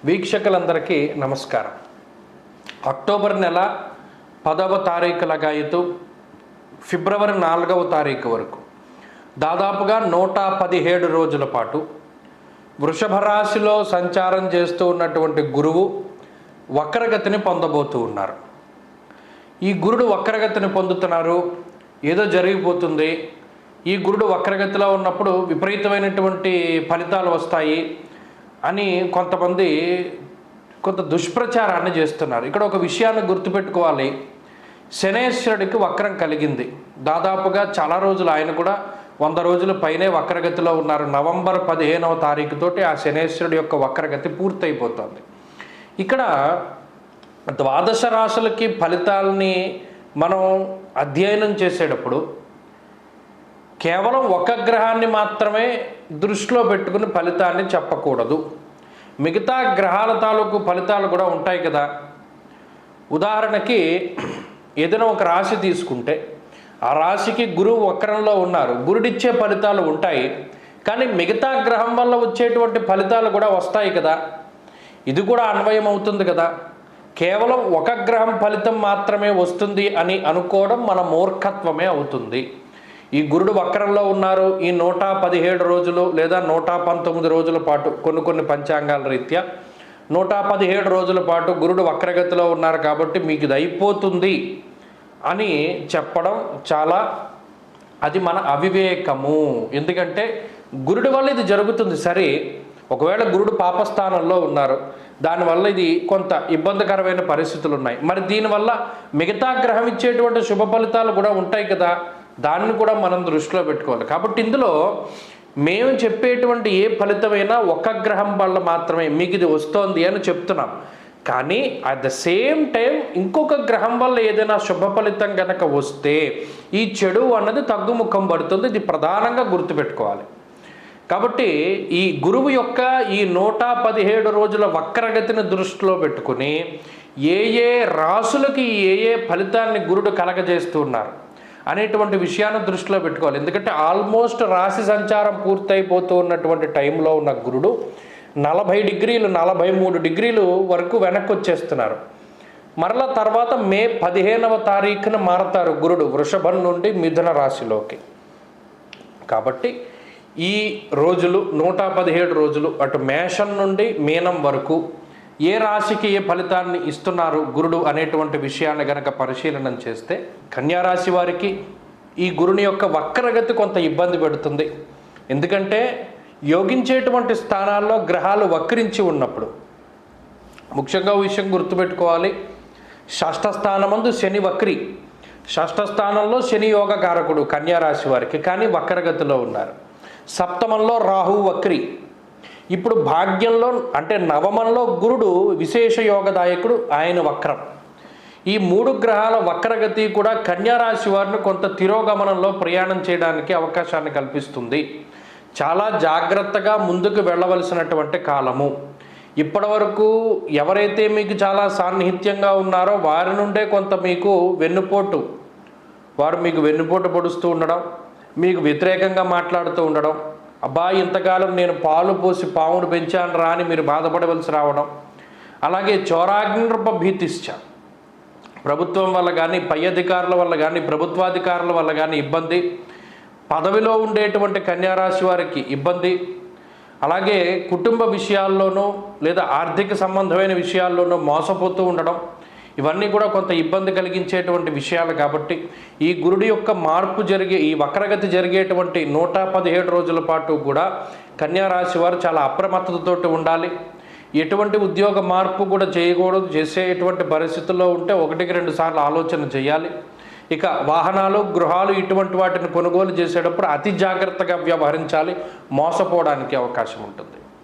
వీక్షకులందరికీ నమస్కారం. అక్టోబర్ నెల 10వ తారీఖు లగాయతు ఫిబ్రవరి 4వ తారీఖు వరకు దాదాపుగా 117 రోజుల పాటు వృషభ రాశిలో సంచారం చేస్తూ ఉన్నటువంటి గురువు వక్రగతిని పొందబోతూ ఉన్నారు. ఈ గురుడు వక్రగతిని పొందుతున్నారు, ఏదో జరిగిపోతుంది. ఈ గురుడు వక్రగతిలో ఉన్నప్పుడు విపరీతమైనటువంటి ఫలితాలు వస్తాయి అని కొంతమంది కొంత దుష్ప్రచారాన్ని చేస్తున్నారు. ఇక్కడ ఒక విషయాన్ని గుర్తుపెట్టుకోవాలి. శనేశ్వరుడికి వక్రం కలిగింది. దాదాపుగా చాలా రోజులు, ఆయన కూడా 100 రోజుల పైనే వక్రగతిలో ఉన్నారు. నవంబర్ 15వ తారీఖుతోటి ఆ శనేశ్వరుడి యొక్క వక్రగతి పూర్తయిపోతుంది. ఇక్కడ ద్వాదశ రాశులకి ఫలితాలని మనం అధ్యయనం చేసేటప్పుడు కేవలం ఒక గ్రహాన్ని మాత్రమే దృష్టిలో పెట్టుకుని ఫలితాన్ని చెప్పకూడదు. మిగతా గ్రహాల తాలూకు ఫలితాలు కూడా ఉంటాయి కదా. ఉదాహరణకి ఏదైనా ఒక రాశి తీసుకుంటే ఆ రాశికి గురువు వక్రంలో ఉన్నారు, గురుడిచ్చే ఫలితాలు ఉంటాయి. కానీ మిగతా గ్రహం వల్ల వచ్చేటువంటి ఫలితాలు కూడా వస్తాయి కదా. ఇది కూడా అన్వయం అవుతుంది కదా. కేవలం ఒక గ్రహం ఫలితం మాత్రమే వస్తుంది అని అనుకోవడం మన మూర్ఖత్వమే అవుతుంది. ఈ గురుడు వక్రంలో ఉన్నారు. ఈ 117 రోజులు లేదా 119 రోజుల పాటు కొన్ని పంచాంగాల రీత్యా 117 రోజుల పాటు గురుడు వక్రగతిలో ఉన్నారు కాబట్టి మీకు ఇది అయిపోతుంది అని చెప్పడం చాలా, అది మన అవివేకము. ఎందుకంటే గురుడి వల్ల ఇది జరుగుతుంది సరే. ఒకవేళ గురుడు పాపస్థానంలో ఉన్నారు, దానివల్ల ఇది కొంత ఇబ్బందికరమైన పరిస్థితులు ఉన్నాయి. మరి దీనివల్ల మిగతా గ్రహం ఇచ్చేటువంటి శుభ ఫలితాలు కూడా ఉంటాయి కదా. దాన్ని కూడా మనం దృష్టిలో పెట్టుకోవాలి. కాబట్టి ఇందులో మేము చెప్పేటువంటి ఏ ఫలితమైనా ఒక గ్రహం వల్ల మాత్రమే మీకు ఇది వస్తోంది అని చెప్తున్నాం. కానీ అట్ ద సేమ్ టైం ఇంకొక గ్రహం వల్ల ఏదైనా శుభ ఫలితం కనుక వస్తే ఈ చెడు అన్నది తగ్గుముఖం పడుతుంది. ఇది ప్రధానంగా గుర్తుపెట్టుకోవాలి. కాబట్టి ఈ గురువు యొక్క ఈ 117 రోజుల వక్రగతిని దృష్టిలో పెట్టుకుని ఏ రాసులకి ఏ ఫలితాన్ని గురుడు కలగజేస్తున్నారు అనేటువంటి విషయాన్ని దృష్టిలో పెట్టుకోవాలి. ఎందుకంటే ఆల్మోస్ట్ రాశి సంచారం పూర్తయిపోతూ ఉన్నటువంటి టైంలో ఉన్న గురుడు 40 డిగ్రీలు 43 డిగ్రీలు వరకు వెనక్కి వచ్చేస్తున్నారు. మరలా తర్వాత మే 15వ తారీఖున మారతారు గురుడు వృషభం నుండి మిథున రాశిలోకి. కాబట్టి ఈ రోజులు 117 రోజులు అటు మేషం నుండి మీనం వరకు ఏ రాశికి ఏ ఫలితాన్ని ఇస్తున్నారు గురుడు అనేటువంటి విషయాన్ని గనక పరిశీలన చేస్తే కన్యారాశి వారికి ఈ గురుని యొక్క వక్రగతి కొంత ఇబ్బంది పెడుతుంది. ఎందుకంటే యోగించేటువంటి స్థానాల్లో గ్రహాలు వక్రించి ఉన్నప్పుడు, ముఖ్యంగా విషయం గుర్తుపెట్టుకోవాలి, షష్ఠ స్థానమందు శని వక్రి, షష్ఠ స్థానంలో శని యోగకారకుడు కన్యారాశి వారికి, కానీ వక్రగతిలో ఉన్నారు. సప్తమంలో రాహు వక్రి. ఇప్పుడు భాగ్యంలో అంటే నవమంలో గురుడు విశేష యోగదాయకుడు, ఆయన వక్రం. ఈ 3 గ్రహాల వక్రగతి కూడా కన్యారాశి వారిని కొంత తిరోగమనంలో ప్రయాణం చేయడానికి అవకాశాన్ని కల్పిస్తుంది. చాలా జాగ్రత్తగా ముందుకు వెళ్ళవలసినటువంటి కాలము. ఇప్పటి వరకు ఎవరైతే మీకు చాలా సాన్నిహిత్యంగా ఉన్నారో వారి నుండే కొంత మీకు వెన్నుపోటు, వారు మీకు వెన్నుపోటు పొడుస్తూ ఉండడం, మీకు వ్యతిరేకంగా మాట్లాడుతూ ఉండడం, అబ్బా ఇంతకాలం నేను పాలు పోసి పామును పెంచాను రా అని మీరు బాధపడవలసి రావడం. అలాగే చోరాగ్నిరూప భీతిశ్చ, ప్రభుత్వం వల్ల కానీ పై అధికారుల వల్ల కానీ ప్రభుత్వాధికారుల వల్ల కానీ ఇబ్బంది, పదవిలో ఉండేటువంటి కన్యారాశి వారికి ఇబ్బంది, అలాగే కుటుంబ విషయాల్లోనూ లేదా ఆర్థిక సంబంధమైన విషయాల్లోనూ మోసపోతూ ఉండడం, ఇవన్నీ కూడా కొంత ఇబ్బంది కలిగించేటువంటి విషయాలు. కాబట్టి ఈ గురుడి యొక్క మార్పు ఈ వక్రగతి జరిగేటువంటి 117 రోజుల పాటు కూడా కన్యారాశి వారు చాలా అప్రమత్తతతో ఉండాలి. ఎటువంటి ఉద్యోగ మార్పు కూడా చేయకూడదు. చేసేటువంటి పరిస్థితుల్లో ఉంటే 1-2 సార్లు ఆలోచన చేయాలి. ఇక వాహనాలు, గృహాలు ఇటువంటి వాటిని కొనుగోలు చేసేటప్పుడు అతి జాగ్రత్తగా వ్యవహరించాలి. మోసపోవడానికి అవకాశం ఉంటుంది.